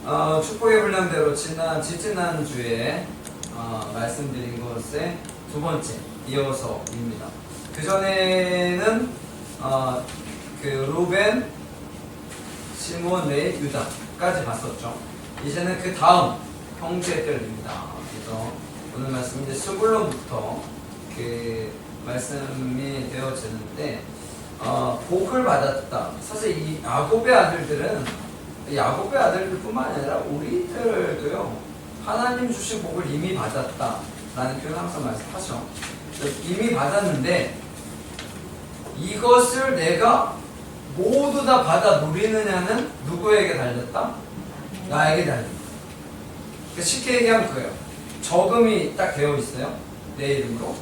축복의 분량대로 지지난주에 말씀드린 것의 두 번째 이어서입니다. 그 전에는 그 루벤, 시몬, 레위, 유다까지 봤었죠. 이제는 그 다음 형제들입니다. 그래서 오늘 말씀 이제 스불론부터 그 말씀이 되어지는데 복을 받았다. 사실 이 야곱의 아들들은 야곱의 아들들뿐만 아니라 우리들도요 하나님 주신 복을 이미 받았다라는 표현 항상 말씀하죠. 이미 받았는데 이것을 내가 모두 다 받아 누리느냐는 누구에게 달렸다? 나에게 달린다. 쉽게 얘기하면 그거예요. 저금이 딱 되어 있어요. 내 이름으로.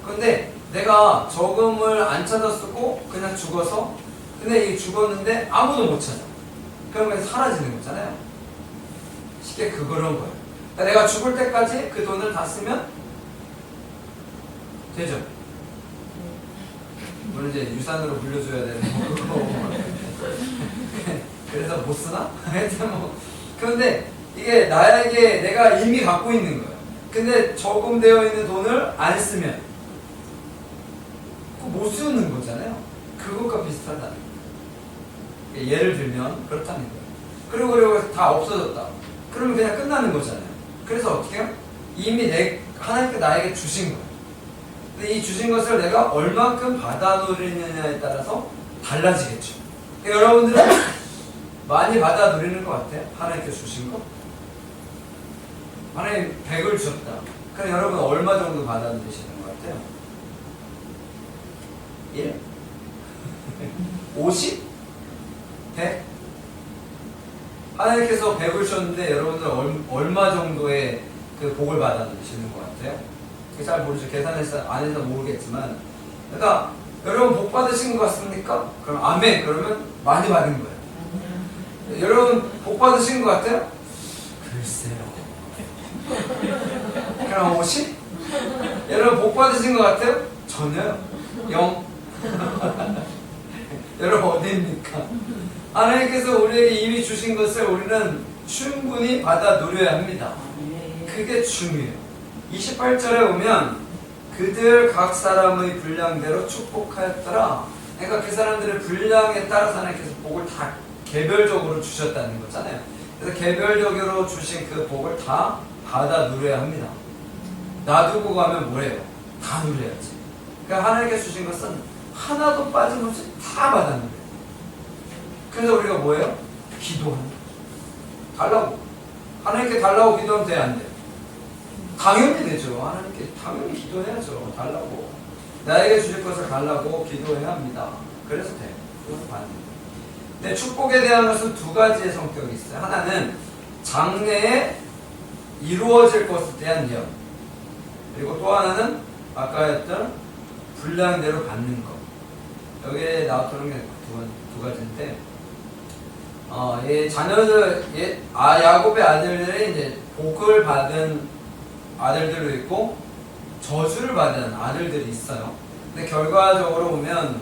근데 내가 저금을 안 찾아 쓰고 그냥 죽어서 근데 이 죽었는데 아무도 못 찾아. 그러면 사라지는 거잖아요. 쉽게 그런 거예요. 그러니까 내가 죽을 때까지 그 돈을 다 쓰면 되죠. 물론 이제 유산으로 물려줘야 되는 거고. 그래서 못 쓰나? 하여튼 뭐. 그런데 이게 나에게 내가 이미 갖고 있는 거예요. 근데 저금되어 있는 돈을 안 쓰면 못 쓰는 거잖아요. 그것과 비슷하다는 거예요. 예를 들면 그렇다는 거예요. 그리고 다 없어졌다. 그러면 그냥 끝나는 거잖아요. 그래서 어떻게 해요? 이미 하나님께 나에게 주신 거예요. 근데 이 주신 것을 내가 얼만큼 받아 누리느냐에 따라서 달라지겠죠. 그러니까 여러분들은 많이 받아 누리는 것 같아요? 하나님께 주신 거? 하나님 100을 주셨다. 그럼 여러분 얼마 정도 받아 누리시는 것 같아요? 1? 50? 100? 하나님께서 100을 주셨는데 여러분들 얼마 정도의 그 복을 받아 누리시는 것 같아요? 잘 모르죠. 계산해서 안 해서 모르겠지만. 그러니까 여러분 복 받으신 것 같습니까? 그럼 아멘. 그러면 많이 받은 거예요. 여러분 복 받으신 것 같아요? 글쎄요. 그럼 50? 여러분 복 받으신 것 같아요? 전혀요. 0. 여러분 어디입니까? 하나님께서 우리에게 이미 주신 것을 우리는 충분히 받아 누려야 합니다. 그게 중요해요. 28절에 보면 그들 각 사람의 분량대로 축복하였더라. 그러니까 그 사람들의 분량에 따라서 하나님께서 복을 다 개별적으로 주셨다는 거잖아요. 그래서 개별적으로 주신 그 복을 다 받아 누려야 합니다. 놔두고 가면 뭐예요? 다 누려야지. 그러니까 하나님께서 주신 것은 하나도 빠짐없이 다 받아 누려요. 그래서 우리가 뭐예요? 기도합니다. 달라고. 하나님께 달라고 기도하면 돼요? 안 돼요? 당연히 되죠. 하나님께 당연히 기도해야죠. 달라고. 나에게 주실 것을 달라고 기도해야 합니다. 그래서 돼요. 그것을 받는 거예요. 근데 축복에 대한 것은 두 가지의 성격이 있어요. 하나는 장래에 이루어질 것에 대한 예언. 그리고 또 하나는 아까 했던 분량대로 받는 것. 여기에 나왔던 게 두 가지인데, 야곱의 아들들이 이제 복을 받은 아들들도 있고 저주를 받은 아들들이 있어요. 근데 결과적으로 보면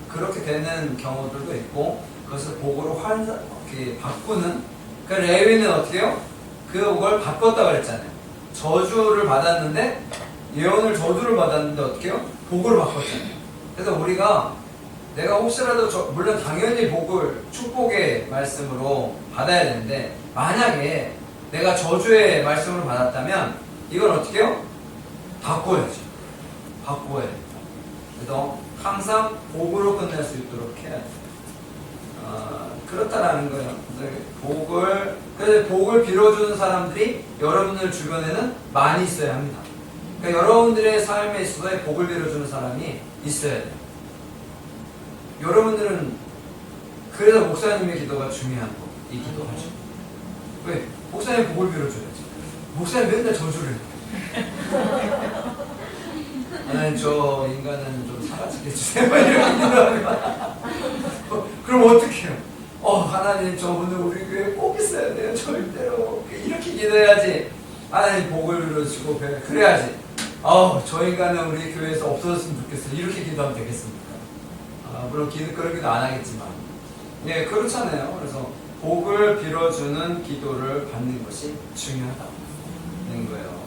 그렇게 되는 경우들도 있고 그것을 복으로 바꾸는. 그러니까 레위는 어떻게 해요? 그 복을 바꿨다 그랬잖아요. 저주를 받았는데 예언을 저주를 받았는데 어떻게 해요? 복으로 바꿨잖아요. 그래서 우리가 내가 혹시라도 물론 당연히 복을 축복의 말씀으로 받아야 되는데 만약에 내가 저주의 말씀으로 받았다면 이건 어떻게 해요? 바꿔야죠. 바꿔야 돼요. 그래서 항상 복으로 끝낼 수 있도록 해야 돼요. 그렇다라는 거예요. 그래서 복을 빌어주는 사람들이 여러분들 주변에는 많이 있어야 합니다. 그러니까 여러분들의 삶에 있어서 복을 빌어주는 사람이 있어야 돼요. 여러분들은 그래서 목사님의 기도가 중요한 거. 이 기도하죠. 왜? 목사님 복을 빌어줘야지. 목사님 맨날 저주를 해. 하나님 저 인간은 좀 사라지게 해주세요. 이렇게 기도하면 그럼 어떻게 해요? 하나님 저분은 우리 교회에 꼭 있어야 돼요. 절대로. 이렇게 기도해야지. 하나님 복을 빌어주시고 그래야지. 저 인간은 우리 교회에서 없어졌으면 좋겠어요. 이렇게 기도하면 되겠습니까? 물론 그런 기도 안 하겠지만. 예, 그렇잖아요. 그래서 복을 빌어주는 기도를 받는 것이 중요하다는 거예요.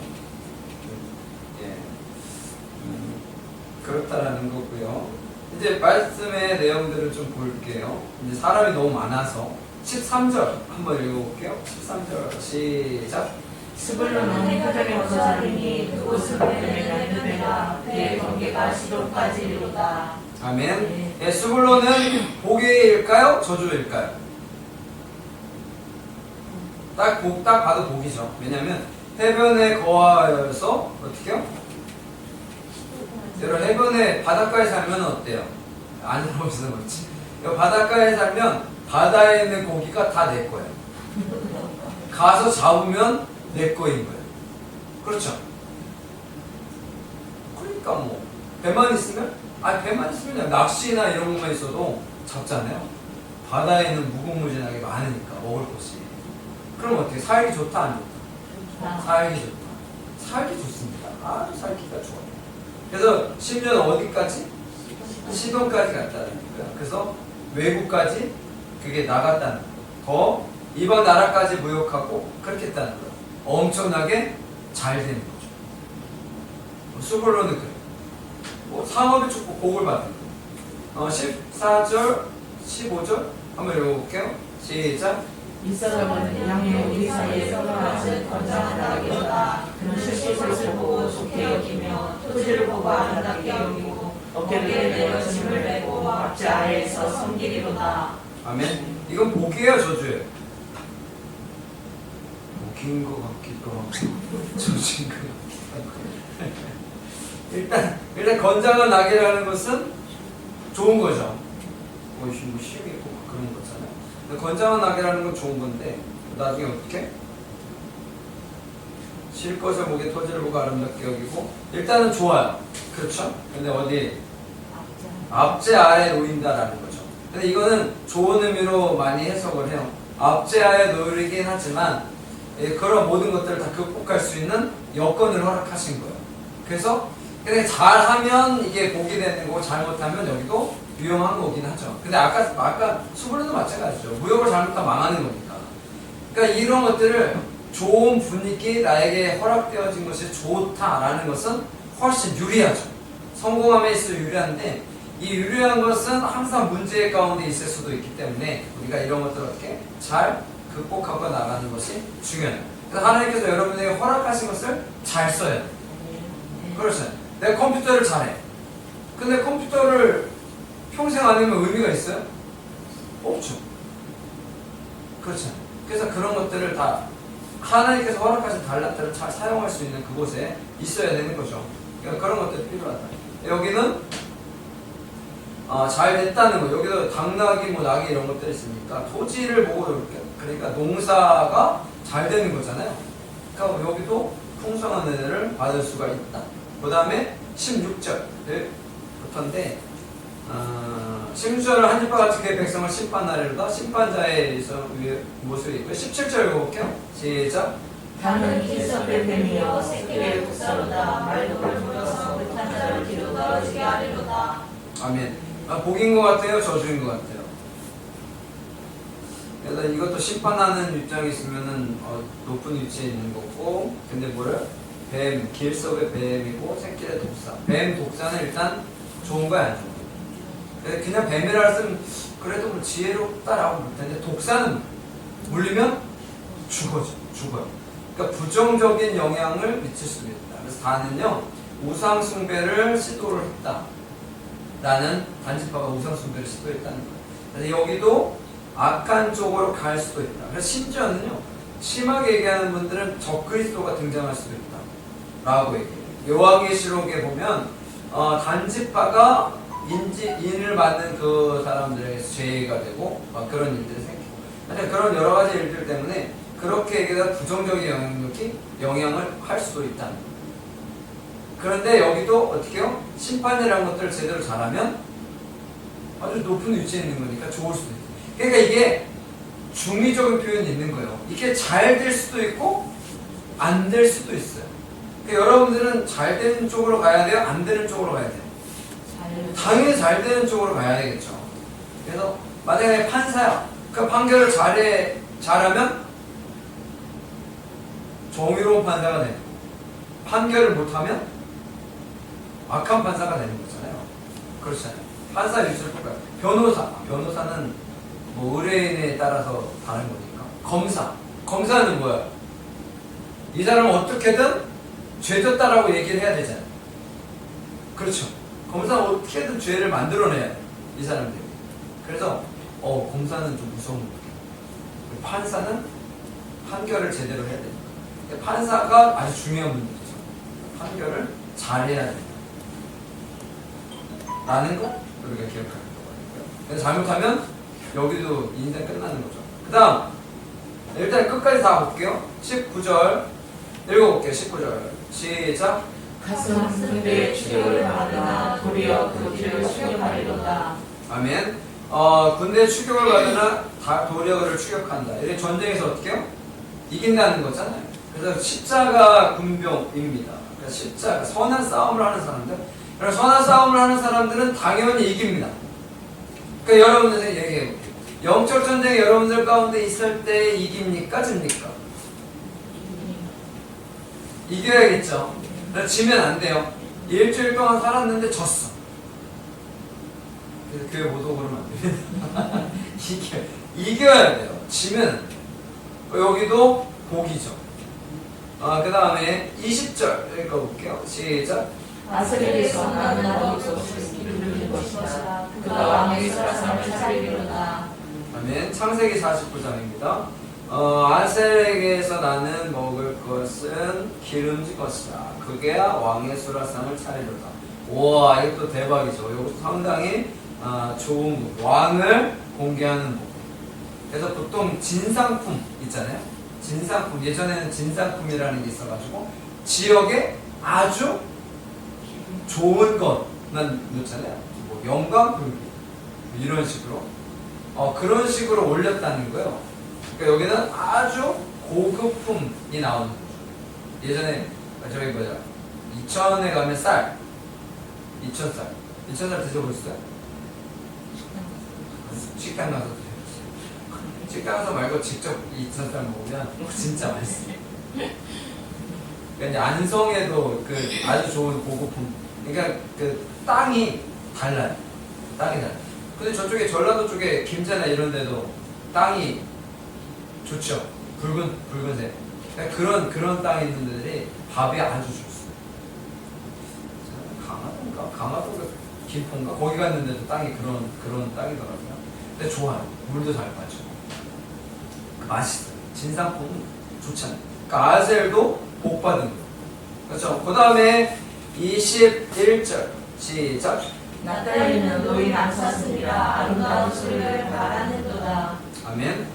예. 그렇다라는 거고요. 이제 말씀의 내용들을 좀 볼게요. 이제 사람이 너무 많아서 13절 한번 읽어볼게요. 13절 시작. 스불론은 표적의 거절이니 그곳은 베들레헴 유배가 그의 경계가 시도까지 이르다. 아멘. 예, 스불론은 복일까요? 저주일까요? 딱 봐도 복이죠. 왜냐면 해변에 거하여서 어떻게요? 여러분 해변에 바닷가에 살면 어때요? 안 살아보셔서 그렇지. 바닷가에 살면 바다에 있는 고기가 다 내 거예요. 가서 잡으면 내 거인 거예요. 그렇죠? 그러니까 뭐 배만 있으면 그냥 낚시나 이런 것만 있어도 잡잖아요. 바다에 있는 무궁무진하게 많으니까 먹을 것이. 그럼 어떻게 살기 좋다 안 좋다? 살기 좋다. 살기 좋습니다. 아주 살기가 좋아요. 그래서 심지어는 어디까지? 시돈까지 갔다는 거예요. 그래서 외국까지 그게 나갔다는 거예요. 더 이번 나라까지 무역하고 그렇게 했다는 거예요. 엄청나게 잘 되는 거죠. 스불론은 그래요. 뭐 상업의 축복 복을 받는 거예요. 14절, 15절 한번 읽어볼게요. 시작. 이 사람은 양의 우리 사이에서 가진 건장한 나귀로다. 그는 실수를 보고 좋게 여기며 토지를 보고 아름답게 여기고 어깨를 내어 짐을 메고 앞지 아래에서 섬기리로다. 아멘. 이건 복이에요, 저주예요? 복인 것 같기도 하고 저주인 것 같기도 하고. 일단 건장한 나귀라는 것은 좋은 거죠. 뭐 힘이 있고 그런 거잖아요. 근데 건장한 나귀라는 건 좋은 건데 나중에 어떻게? 쉴 것을 보게 토지를 보고 아름답게 여기고 일단은 좋아요. 그렇죠? 근데 어디? 앞제 아래 놓인다라는 거죠. 근데 이거는 좋은 의미로 많이 해석을 해요. 앞제 아래 놓이긴 하지만 그런 모든 것들을 다 극복할 수 있는 여건을 허락하신 거예요. 그래서 근데 잘하면 이게 복이 되는 거고 잘못하면 여기도 위험한 거긴 하죠. 근데 아까 수불론도 마찬가지죠. 무역을 잘못하면 망하는 거니까. 그러니까 이런 것들을 좋은 분위기 나에게 허락되어진 것이 좋다라는 것은 훨씬 유리하죠. 성공함에 있어 유리한데 이 유리한 것은 항상 문제 가운데 있을 수도 있기 때문에 우리가 이런 것들을 어떻게 잘 극복하고 나가는 것이 중요해요. 그래서 하나님께서 여러분에게 허락하신 것을 잘 써야 돼요. 그렇죠. 내가 컴퓨터를 잘해. 근데 컴퓨터를 평생 안 하면 의미가 있어요? 없죠. 그렇죠. 그래서 그런 것들을 다 하나님께서 허락하신 달란트를 잘 사용할 수 있는 그곳에 있어야 되는 거죠. 그러니까 그런 것들이 필요하다. 여기는 잘 됐다는 거. 여기도 당나귀, 낙이 이런 것들이 있으니까 토지를 보고 이렇게 그러니까 농사가 잘 되는 거잖아요. 그러니까 여기도 풍성한 은혜를 받을 수가 있다. 그 다음에 16절부터인데 16절은 한집과 같이 그의 백성을 심판하리로다. 심판자의 모습이 있고요. 17절 읽어볼게요. 시작. 나는 길섭의 뱀이여 새끼의 국사로다. 말도를 물어서 불탄 자를 뒤로 떨어지게 하리로다. 아멘. 복인 것 같아요? 저주인 것 같아요? 그래서 이것도 심판하는 입장이 있으면은 높은 위치에 있는 거고, 근데 뭐를? 뱀, 길섭의 뱀이고 새끼의 독사. 뱀 독사는 일단 좋은 거야, 안 좋은 거야? 그냥 뱀이라 쓰면 그래도 뭐 지혜롭다라고 볼 텐데 독사는 물리면 죽어요. 그러니까 부정적인 영향을 미칠 수도 있다. 그래서 다는요 우상 숭배를 시도를 했다. 나는 단지파가 우상 숭배를 시도했다는 거예요. 그래서 여기도 악한 쪽으로 갈 수도 있다. 그래서 심지어는요 심하게 얘기하는 분들은 적그리스도가 등장할 수도 있다. 라고 얘기해요. 요한계시록에 보면 단지파가 인을 받는 그 사람들에게 죄가 되고 그런 일들이 생기고 그런 여러 가지 일들 때문에 그렇게 얘기해서 부정적인 영향을 할 수도 있다는 거예요. 그런데 여기도 어떻게 해요? 심판이라는 것들을 제대로 잘하면 아주 높은 위치에 있는 거니까 좋을 수도 있어요. 그러니까 이게 중의적인 표현이 있는 거예요. 이게 잘 될 수도 있고 안 될 수도 있어요. 그러니까 여러분들은 잘 되는 쪽으로 가야 돼요? 안 되는 쪽으로 가야 돼요? 당연히 잘 되는 쪽으로 가야 되겠죠. 그래서 만약에 판사야. 그 판결을 잘하면 정의로운 판사가 되는 거고, 판결을 못하면 악한 판사가 되는 거잖아요. 그렇잖아요. 판사 위주로 볼까요? 변호사는 뭐 의뢰인에 따라서 다른 거니까. 검사는 뭐야? 이 사람은 어떻게든 죄졌다라고 얘기를 해야 되잖아요. 그렇죠. 검사는 어떻게든 죄를 만들어내야 돼, 이 사람들이. 그래서 검사는 좀 무서운 거예요. 판사는 판결을 제대로 해야 됩니다. 판사가 아주 중요한 분들이죠. 판결을 잘해야 된다 라는 거 우리가 기억하는 거거든요. 근데 잘못하면 여기도 인생 끝나는 거죠. 그 다음 일단 끝까지 다 볼게요. 19절 읽어볼게요. 19절 시작. 가슴 군대의 추격을 받으나 도리어 그 길을 추격하리로다. 아멘. 군대 추격을 받으나 도리어 그를 추격한다. 이게 전쟁에서 어떻게 해요? 이긴다는 거잖아요. 그래서 십자가 군병입니다. 그러니까 십자가 선한 싸움을 하는 사람들. 선한 싸움을 하는 사람들은 당연히 이깁니다. 그러니까 여러분들 얘기해 볼게요. 영적 전쟁이 여러분들 가운데 있을 때 이깁니까? 집니까? 이겨야겠죠. 지면 안 돼요. 일주일 동안 살았는데 졌어. 그래서 교회 못 오고 그러면 안 됩니다. 이겨야 돼요. 지면 여기도 복이죠. 그 다음에 20절 읽어볼게요. 시작. 아스겔에서 나는 너희 소식을 누릴 것이다. 그가 왕의 수라상을 차리리로다. 아멘. 창세기 49장입니다. 아셀에게서 나는 먹을 것은 기름진 것이다. 그게 왕의 수라상을 차리로다. 우와, 이것도 대박이죠. 이것도 상당히 좋은 거. 왕을 공개하는 거. 그래서 보통 진상품 있잖아요. 진상품. 예전에는 진상품이라는 게 있어가지고 지역에 아주 좋은 것만 넣잖아요. 뭐 영광 불기 이런 식으로 그런 식으로 올렸다는 거예요. 그러니까 여기는 아주 고급품이 나오는 거죠. 예전에 저기 이천에 가면 쌀, 이천쌀 드셔보셨어요? 식당 가서 드셔보세요. 식당 가서 말고 직접 이천쌀 먹으면 진짜 맛있어요. 그러니까 안성에도 그 아주 좋은 고급품. 그러니까 그 땅이 달라요. 근데 저쪽에 전라도 쪽에 김제나 이런 데도 땅이 좋죠. 붉은색. 그러니까 그런 땅에 있는 데들이 밥이 아주 좋습니다. 강화도가 김포인가 거기 갔는데도 땅이 그런 땅이더라고요. 근데 좋아요. 물도 잘 빠지고 맛있어요. 진상품은 좋잖아요. 그러니까 아셀도 복 받은 거. 그렇죠. 그 다음에 21절 시작. 납달리는 노인 암사슴이라 아름다운 소리를 바라는도다. 아멘.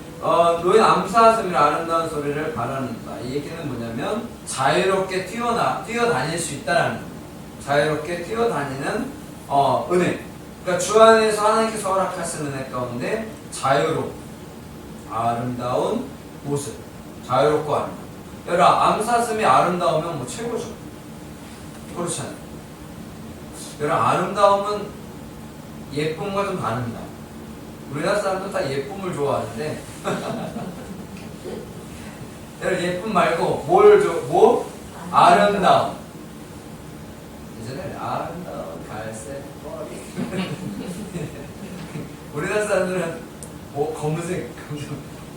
노인 암사슴이라 아름다운 소리를 바라는다. 이 얘기는 뭐냐면 자유롭게 뛰어다닐 수 있다라는 거예요. 자유롭게 뛰어다니는 은혜. 그러니까 주 안에서 하나님께서 허락하신 은혜 가운데 자유롭고 아름다운 모습. 자유롭고 아름다운. 여러분 암사슴이 아름다우면 뭐 최고죠. 그렇지 않아요? 여러분 아름다움은 예쁨과 좀 다릅니다. 우리나라 사람도 다 예쁨을 좋아하는데 여러분 예쁨 말고 뭐? 아름다움. 예전에 아름다운 갈색 머리 우리나라 사람들은 뭐 검은색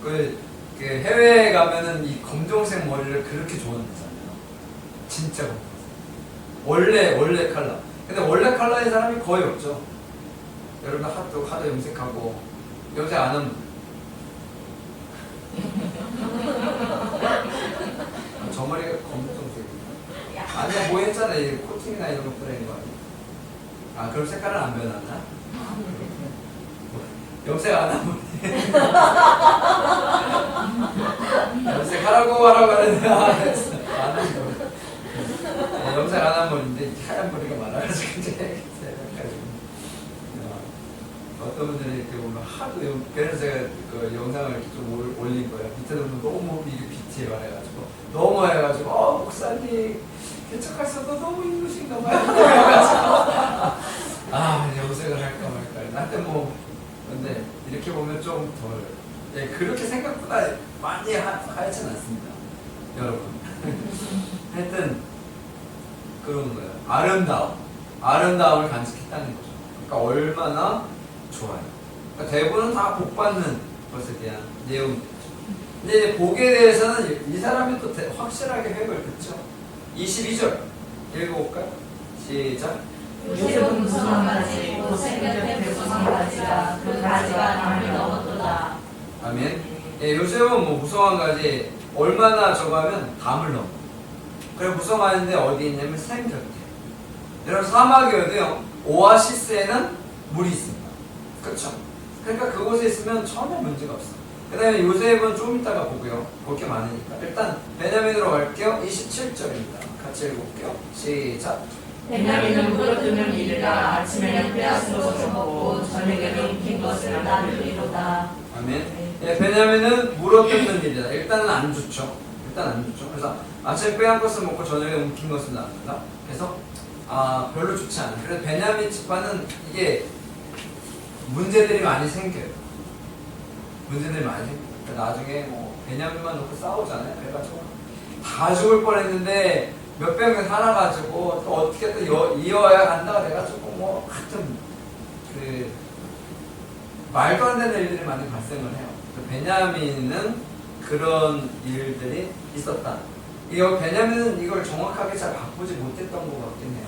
그 해외에 가면은 이 검정색 머리를 그렇게 좋아한다잖아요. 진짜 검정색. 원래 컬러. 근데 원래 컬러의 사람이 거의 없죠. 여러분 하도 염색하고 염색 안 하면 저 머리가 검정색이야. 아니야 뭐 했잖아. 이 코팅이나 이런 거 뿌리는 거 아니야. 그럼 색깔은 안 변했나? 염색 안 하면 염색하라고 하는데 안 했어. 안 했어. 염색 안 한 머리인데 하얀 머리가 많아가지고 이제 어떤 분들이 이렇게 보면 하도 그래서 제가 그 영상을 이렇게 좀 올린 거예요. 밑에도 너무 이게 빛이 말해가지고 너무 해가지고 목사님 개척하셔도 너무 힘드신가 봐요. 염색을 할까 말까. 나한테 뭐 근데 이렇게 보면 좀 덜 네, 그렇게 생각보다 많이 하진 않습니다. 여러분. 하여튼, 그런 거예요. 아름다움을 간직했다는 거죠. 그러니까 얼마나 좋아요. 그러니까 대부분은 다 복받는 것에 대한 내용이죠. 근데 이제 복에 대해서는 이 사람이 또 확실하게 획을 긋죠. 22절 읽어볼까요? 시작. 요셉은 무성한 가지 곧 생겼대 무성한 가지가 그 가지가 담을 넘었도다. 아멘. 예, 요셉은 뭐 무성한 가지 얼마나 저거 하면 담을 넘어. 그래 무성한데 어디 있냐면 샘 곁에. 여러분 사막이 어디요? 오아시스에는 물이 있습니다. 그렇죠? 그러니까 그곳에 있으면 전혀 문제가 없어. 그 다음에 요셉은 좀 이따가 보고요. 볼 게 많으니까. 일단 베냐민으로 갈게요. 27절입니다. 같이 읽어볼게요. 시작. 베냐민은 물어뜯는 일이라 아침에는 빼앗은 것을 먹고 저녁에는 움킨 것을 나누리로다. 아멘. 예, 베냐민은 물어뜯는 일이다. 일단은 안 좋죠. 그래서 아침에 빼앗은 것을 먹고 저녁에 움킨 것을 나눈다. 그래서 별로 좋지 않아. 그래서 베냐민 집안은 이게 문제들이 많이 생겨요. 그러니까 나중에 뭐 베냐민만 놓고 싸우잖아요. 그래가지고 다 죽을 뻔했는데 몇 병을 살아가지고 또 어떻게 또 이어야 한다 그래가지고 뭐 하여튼 그 말도 안 되는 일들이 많이 발생을 해요. 베냐민은 그런 일들이 있었다. 베냐민은 이걸 정확하게 잘 바꾸지 못했던 것 같긴 해요.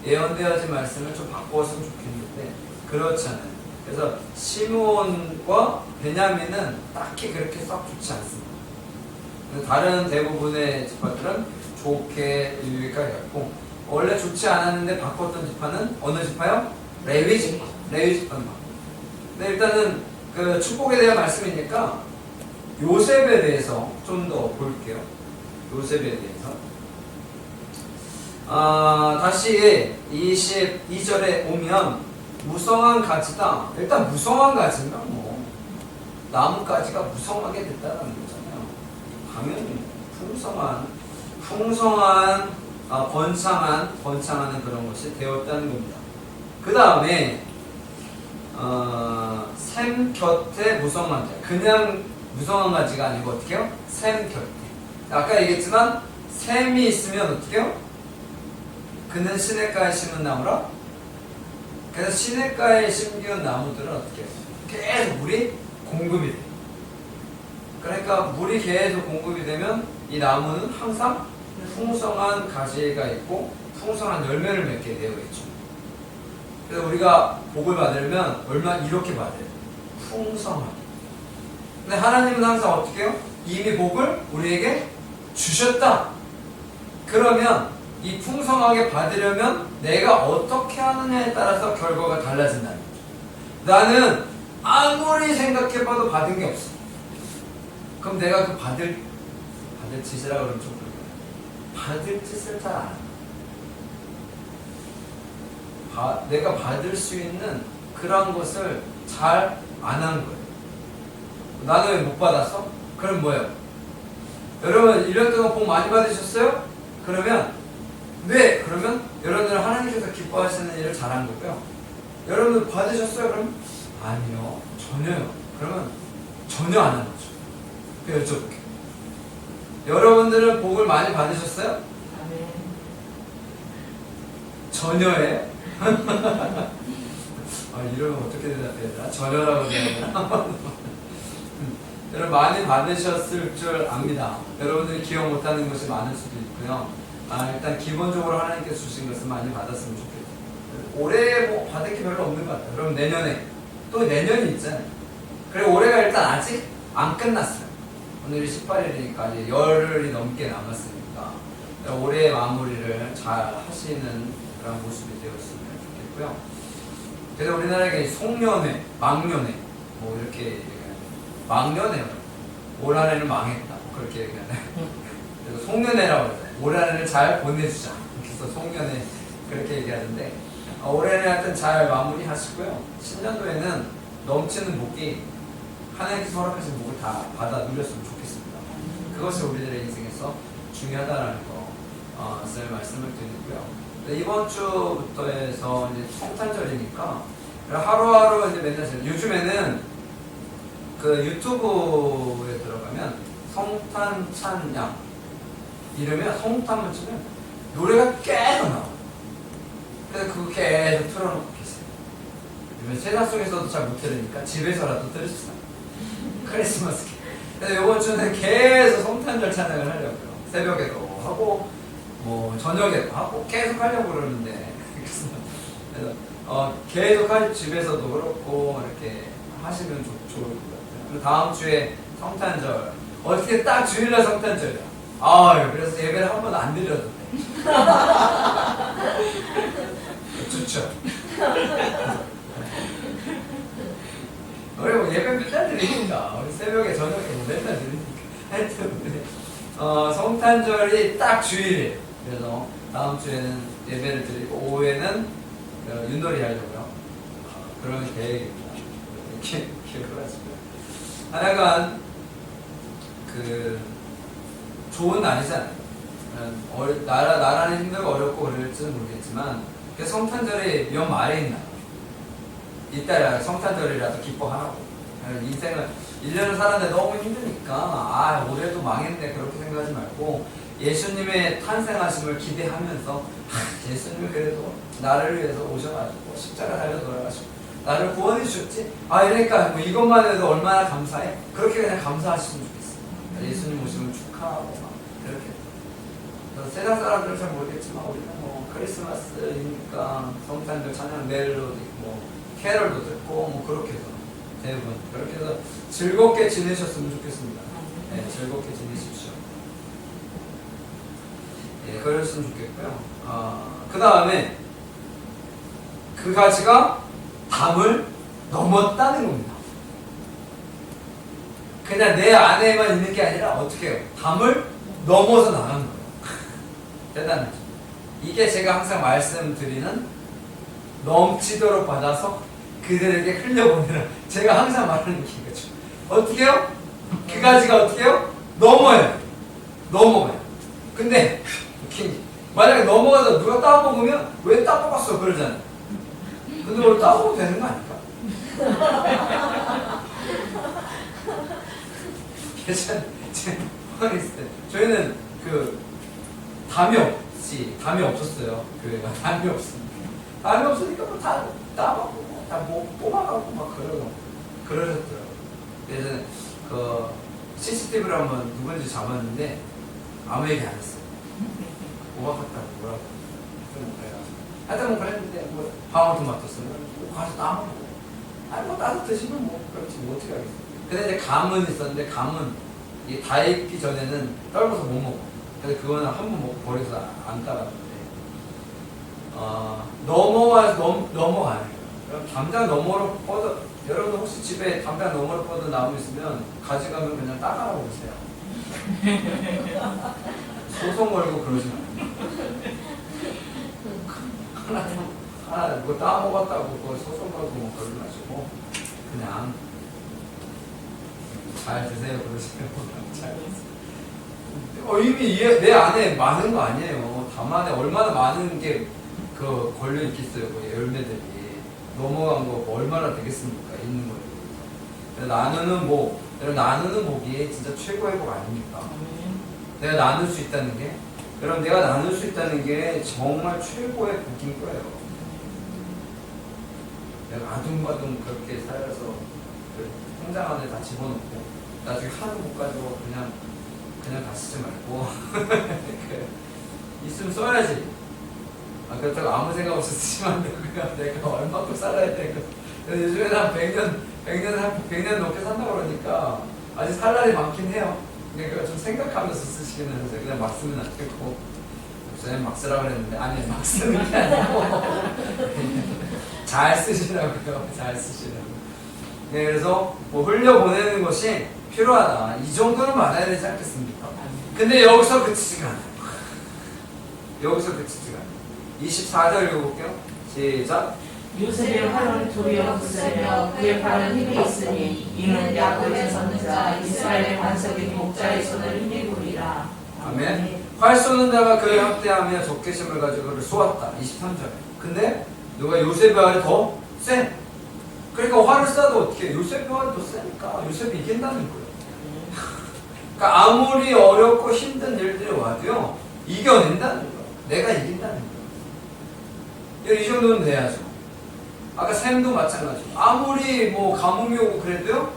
예언되어진 말씀을 좀 바꾸었으면 좋겠는데 그렇지 않아요. 그래서 시므온과 베냐민은 딱히 그렇게 썩 좋지 않습니다. 다른 대부분의 지파들은 좋게 유익하게 갔고 원래 좋지 않았는데 바꿨던 지파는 어느 지파요? 레위 지파는 바꿨고. 근데 일단은 그 축복에 대한 말씀이니까 요셉에 대해서 좀 더 볼게요. 요셉에 대해서 다시 22절에 오면 무성한 가지다. 일단 무성한 가지면 뭐 나뭇가지가 무성하게 됐다는 거잖아요. 당연히 풍성한 번창하는 그런 것이 되었다는 겁니다. 그 다음에 샘 곁에 무성한 자. 그냥 무성한 가지가 아니고 어떻게 해요? 샘 곁에. 아까 얘기했지만 샘이 있으면 어떻게 해요? 그는 시냇가에 심은 나무라. 그래서 시냇가에 심기운 나무들은 어떻게 해요? 계속 물이 공급이 돼요. 그러니까 물이 계속 공급이 되면 이 나무는 항상 풍성한 가지가 있고 풍성한 열매를 맺게 되어 있죠. 그래서 우리가 복을 받으려면 이렇게 받아요. 풍성하게. 근데 하나님은 항상 어떻게 해요? 이미 복을 우리에게 주셨다. 그러면 이 풍성하게 받으려면 내가 어떻게 하느냐에 따라서 결과가 달라진다는 거죠. 나는 아무리 생각해봐도 받은 게 없어. 그럼 내가 그 받을 짓이라 그러면 좀 그래요. 받을 짓을 잘 안 해. 내가 받을 수 있는 그런 것을 잘 안 한 거예요. 나는 왜 못 받았어? 그럼 뭐예요? 여러분 1년 동안 복 많이 받으셨어요? 그러면 네! 그러면 여러분들은 하나님께서 기뻐하시는 일을 잘한 거고요. 여러분 받으셨어요? 그럼 아니요. 전혀요. 그러면 전혀 안 한 거죠. 그래서 여쭤볼게요. 여러분들은 복을 많이 받으셨어요? 전혀예요? 이러면 어떻게 대답해야 되나? 전혀라고 해야 되나? 여러분 많이 받으셨을 줄 압니다. 여러분들이 기억 못하는 것이 많을 수도 있고요. 일단 기본적으로 하나님께서 주신 것을 많이 받았으면 좋겠어요. 올해 뭐 받을 게 별로 없는 것 같아요. 그럼 내년에 또 내년이 있잖아요. 그리고 올해가 일단 아직 안 끝났어요. 오늘이 18일이니까 이제 열흘이 넘게 남았으니까 올해 마무리를 잘 하시는 그런 모습이 되었으면 좋겠고요. 그래서 우리나라에 송년회, 막년회 뭐 이렇게 얘기하는 막년회 올 한 해는 망했다 그렇게 얘기하나요? 그래서 송년회라고 하잖아요. 올 한 해를 잘 보내주자. 그래서 송년회 그렇게 얘기하는데 올해는 하여튼 잘 마무리하시고요. 신년도에는 넘치는 복이 하나님께서 허락하신 복을 다 받아 누렸으면 좋겠습니다. 그것이 우리들의 인생에서 중요하다는 것을 말씀을 드리고요. 이번 주부터 해서 이제 성탄절이니까 하루하루 이제 맨날 요즘에는 그 유튜브에 들어가면 성탄 찬양 이러면 성탄만 치면 노래가 계속 나와. 그래서 그거 계속 틀어놓고 계세요. 요즘 세상 속에서도 잘 못 들으니까 집에서라도 들을 수 있어요. 크리스마스. 그래서 이번 주는 계속 성탄절 찬양을 하려고요. 새벽에도 하고 뭐 저녁에도 하고 계속 하려고 그러는데 그래서 계속 집에서도 그렇고 이렇게 하시면 좋을 것 같아요. 그리고 다음 주에 성탄절 어떻게 딱 주일날 성탄절이야. 그래서 예배를 한 번 안 드려도 돼. 좋죠. 우리 뭐 예배 맨날 드리니까 우리 새벽에 저녁에 뭐 맨날 드리니까 하여튼 성탄절이 딱 주일이에요. 그래서 다음 주에는 예배를 드리고 오후에는 윷놀이 하려고요. 그런 계획입니다. 이렇게 기억을 하시고요. 하여간 좋은 날이잖아요. 나라는 힘들고 어렵고 그럴지는 모르겠지만 성탄절이 몇 말에 있나. 이따 성탄절이라도 기뻐하라고. 인생을 1년을 살았는데 너무 힘드니까 올해도 망했네 그렇게 생각하지 말고 예수님의 탄생하심을 기대하면서 예수님이 그래도 나를 위해서 오셔가지고 십자가 달려 돌아가시고 나를 구원해 주셨지. 이러니까 뭐 이것만 해도 얼마나 감사해. 그렇게 그냥 감사하시면 좋겠어요. 예수님 오심을 축하하고 막 그렇게. 세상 사람들은 잘 모르겠지만 우리는 뭐 크리스마스이니까 성탄절 찬양 멜로디 뭐 캐럴도 듣고 뭐 그렇게 해서 대부분 그렇게 해서 즐겁게 지내셨으면 좋겠습니다. 네, 즐겁게 지내십시오. 예, 그랬으면 좋겠고요. 그 다음에 그 가지가 담을 넘었다는 겁니다. 그냥 내 안에만 있는 게 아니라 어떻게 해요? 담을 넘어서 나가는 거예요. 대단하죠. 이게 제가 항상 말씀드리는 넘치도록 받아서 그들에게 흘려보내는 제가 항상 말하는 게 이거죠. 어떻게 해요? 그 가지가 어떻게 해요? 넘어가요. 근데 만약에 넘어가서 누가 따먹으면 왜 따먹었어 그러잖아요. 근데 뭘 따먹어도 되는 거 아닐까? 예전에 제가 있을 때 저희는 담이 없었어요. 교회가 담이 없으니까. 담이 없으니까 뭐 다 따먹고 다 뭐 뽑아가고 막 그러셨더라고요. 예전에 CCTV를 한번 누군지 잡았는데 아무 얘기 안 했어요. 뽑아갔다고 뭐라고. 하여튼 뭐 그랬는데 뭐 방울토마토스는 뭐 가서 따먹고 뭐 따서 드시면 뭐 그렇지 뭐 어떻게 하겠어요. 근데 이제 감은 있었는데 감은 이게 다 익기 전에는 떨궈서 못 먹어. 그래서 그거는 한 번 먹고 버려서 안 따라가는데 넘어가는 거예요. 그럼 담장 너머로 뻗어 여러분 혹시 집에 담장 너머로 뻗은 나무 있으면 가져가면 그냥 따가라고 보세요. 소송 걸고 그러지 마요. 하나 뭐 따먹었다고 그거 소송 걸고 뭐 그러지 마시고 그냥 잘 드세요 그러시면 잘 드세요. 이미 내 안에 많은 거 아니에요. 담 안에 얼마나 많은 게 걸려 있겠어요. 열매들이 넘어간 거 얼마나 되겠습니까? 있는 거예요. 나누는 복이 진짜 최고의 복 아닙니까? 내가 나눌 수 있다는 게 여러분 내가 나눌 수 있다는 게 정말 최고의 복인 거예요. 내가 아둥바둥 그렇게 살아서 통장 안에 다 집어넣고 나중에 하는 것 가지고 그냥 다 쓰지 말고 있으면 써야지. 그렇다고 아무 생각 없이 쓰시면 안 되고요. 내가 얼마큼 살아야 되고 요즘에는 한 100년 넘게 산다고 그러니까 아직 살 날이 많긴 해요. 그러니까 좀 생각하면서 쓰시기는 하세요. 그냥 막 쓰면 안 되고 저는 막 쓰라고 그랬는데 아니 막 쓰는 게 아니고 잘 쓰시라고요. 잘 쓰시라고. 네, 그래서 뭐 흘려보내는 것이 필요하다. 이 정도는 많아야 되지 않겠습니까? 근데 여기서 그치지가 않아요. 24절 읽어볼게요. 시작. 요셉의 팔은 두려 굳으며 그의 팔은 힘이 있으니 이는 야곱의 선자 이스라엘의 반석인 목자의 손을 힘입으리라. 아멘. 활 쏘는 자가 그를 학대하며 적개심을 가지고 그를 쏘았다. 23절. 근데 누가 요셉의 활이 더 세? 그러니까 화를 쏴도 어떻게 해? 요셉이 화를 더 세니까 요셉이 이긴다는 거예요. 그러니까 아무리 어렵고 힘든 일들이 와도요, 이겨낸다는 거예요. 내가 이긴다는 거예요. 이 정도는 돼야죠. 아까 샘도 마찬가지고, 아무리 뭐 가뭄이 오고 그래도요,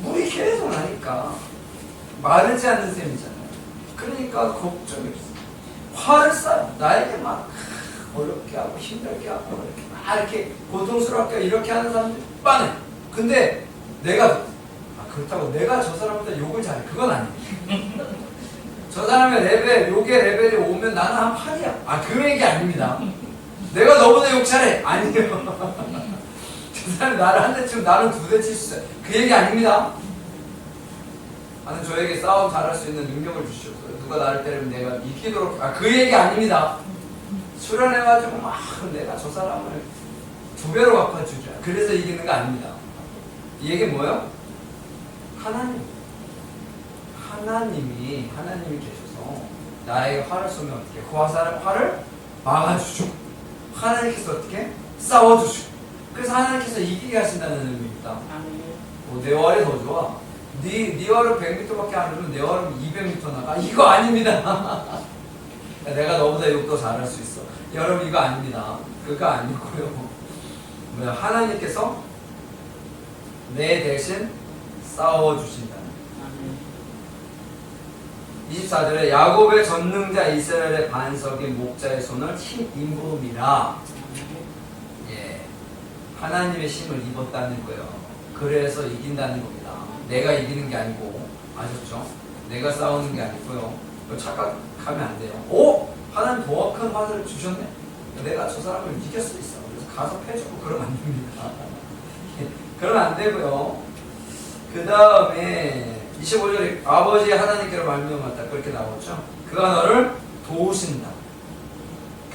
물이 계속 나니까 마르지 않는 샘이잖아요. 그러니까 걱정이 없어요. 화를 쏴요. 나에게 막 어렵게 하고 힘들게 하고 이렇게 막 이렇게 고통스럽게 이렇게 하는 사람들이 많아요. 근데 내가 그렇다고 내가 저 사람한테 욕을 잘해. 그건 아니에요. 저 사람의 레벨, 욕의 레벨이 오면 나는 한 8이야. 그 얘기 아닙니다. 내가 너보다 욕 잘해. 아니에요. 저 사람이 나를 한 대 치면 나는 두 대 칠 수 있어요. 그 얘기 아닙니다. 나는 저에게 싸움 잘할 수 있는 능력을 주셨어요. 누가 나를 때리면 내가 이기도록. 그 얘기 아닙니다. 수련해가지고 막 내가 저 사람을 두 배로 갚아주자. 그래서 이기는 거 아닙니다. 이 얘기 뭐예요? 하나님이 계셔서 나에게 화를 쏘면 어떻게? 그 화를 막아주시고 하나님께서 어떻게? 싸워주시고 그래서 하나님께서 이기게 하신다는 의미입니다. 내 활이 더 좋아. 네 활은 100m밖에 안 되면 내 활은 200m 나가. 이거 아닙니다. 내가 너보다 욕도 잘할 수 있어. 여러분 이거 아닙니다. 그거 아니고요. 하나님께서 내 대신 싸워주신다는 24절에 야곱의 전능자 이스라엘의 반석인 목자의 손을 힘 입음이라. 하나님의 힘을 입었다는 거예요. 그래서 이긴다는 겁니다. 내가 이기는 게 아니고, 아셨죠? 내가 싸우는 게 아니고요. 착각하면 안 돼요. 하나님 더 큰 화살을 주셨네? 내가 저 사람을 이길 수 있어. 그래서 가서 패주고 그러면 안 됩니다. 그러면 안 되고요. 그 다음에 25절에 아버지 하나님께로 말미암았다. 그렇게 나오죠. 그가 너를 도우신다.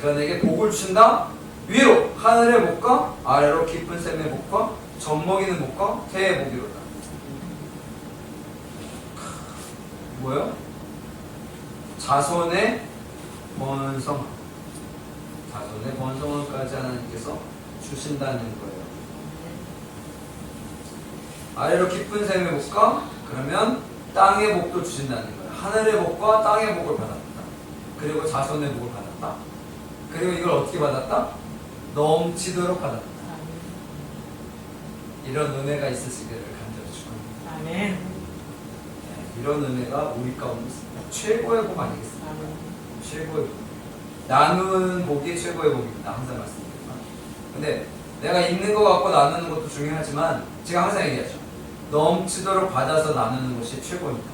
그가 내게 복을 주신다. 위로 하늘의 복과 아래로 깊은 샘의 복과 젖먹이는 복과 태의 복이로다. 뭐요? 자손의 번성함. 자손의 번성함까지 하나님께서 주신다는 거예요. 아래로 깊은 샘의 복과 그러면 땅의 복도 주신다는 거예요. 하늘의 복과 땅의 복을 받았다. 그리고 자손의 복을 받았다. 그리고 이걸 어떻게 받았다? 넘치도록 받았다. 이런 은혜가 있으시기를 간절히 축원합니다. 아멘. 이런 은혜가 우리 가운데 있습니다. 최고의 복 아니겠습니까? 최고의 복. 나누는 복이 최고의 복입니다. 항상 말씀드리지만. 근데 내가 있는 것 같고 나누는 것도 중요하지만 제가 항상 얘기하죠. 넘치도록 받아서 나누는 것이 최고입니다.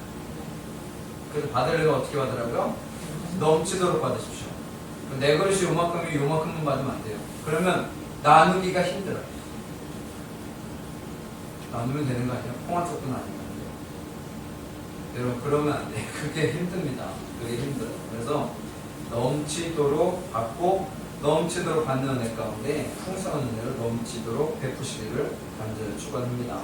그래서 받으려면 어떻게 받으라고요? 넘치도록 받으십시오. 내 그릇이 요만큼이 요만큼만 받으면 안 돼요. 그러면 나누기가 힘들어요. 나누면 되는 거 아니에요? 콩한쪽도 나누면 안 돼요. 여러분 그러면 안 돼요. 그게 힘듭니다. 그게 힘들어요. 그래서 넘치도록 받고 넘치도록 받는 은혜 가운데 풍성한 은혜를 넘치도록 베푸시기를 간절히 축원합니다.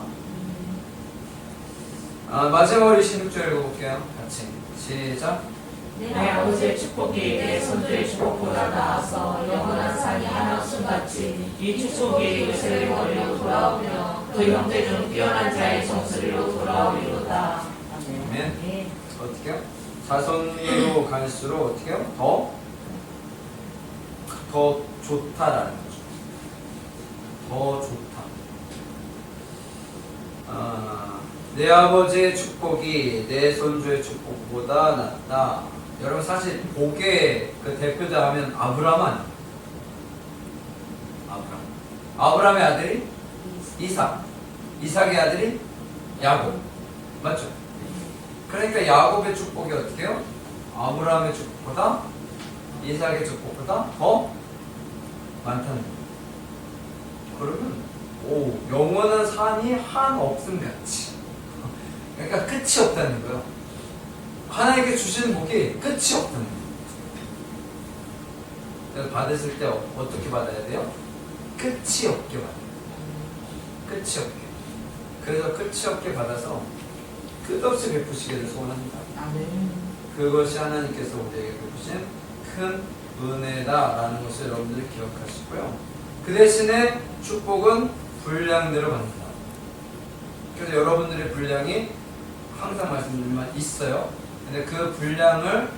마지막으로 26절 읽어볼게요. 같이 시작. 내 아버지의 축복이 내 손주의 축복보다 나아서 영원한 산이 하나 없음같이 이 축복이 요셉의 머리로 돌아오며 그 형제 중 뛰어난 자의 정수리로 돌아오리로다. 아멘. 어떻게요? 자손으로 갈수록 어떻게요? 더 좋다라는 거죠. 더 좋다. 내 아버지의 축복이 내 손주의 축복보다 낫다. 여러분 사실 복의 그 대표자 하면 아브라함 아니에요? 아브라함의 아들이 이삭, 이삭의 아들이 야곱, 맞죠? 그러니까 야곱의 축복이 어떻게 해요? 아브라함의 축복보다 이삭의 축복보다 더 많다는 거예요. 그러면 영원한 산이 한 없음 같이. 그러니까 끝이 없다는 거예요. 하나님께 주시는 복이 끝이 없다는 거예요. 받으실 때 어떻게 받아야 돼요? 끝이 없게 받아요. 끝이 없게. 그래서 끝이 없게 받아서 끝없이 베푸시기를 소원합니다. 그것이 하나님께서 우리에게 베푸신 큰 은혜다라는 것을 여러분들이 기억하시고요. 그 대신에 축복은 분량대로 받는다. 그래서 여러분들의 분량이 항상 말씀드리지만 있어요. 근데 그 분량을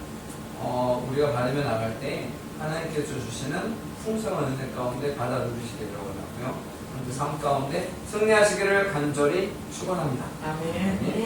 우리가 받으며 나갈 때 하나님께서 주시는 풍성한 은혜 가운데 받아 누리시기를 원하고요. 그 삶 가운데 승리하시기를 간절히 축원합니다. 아멘.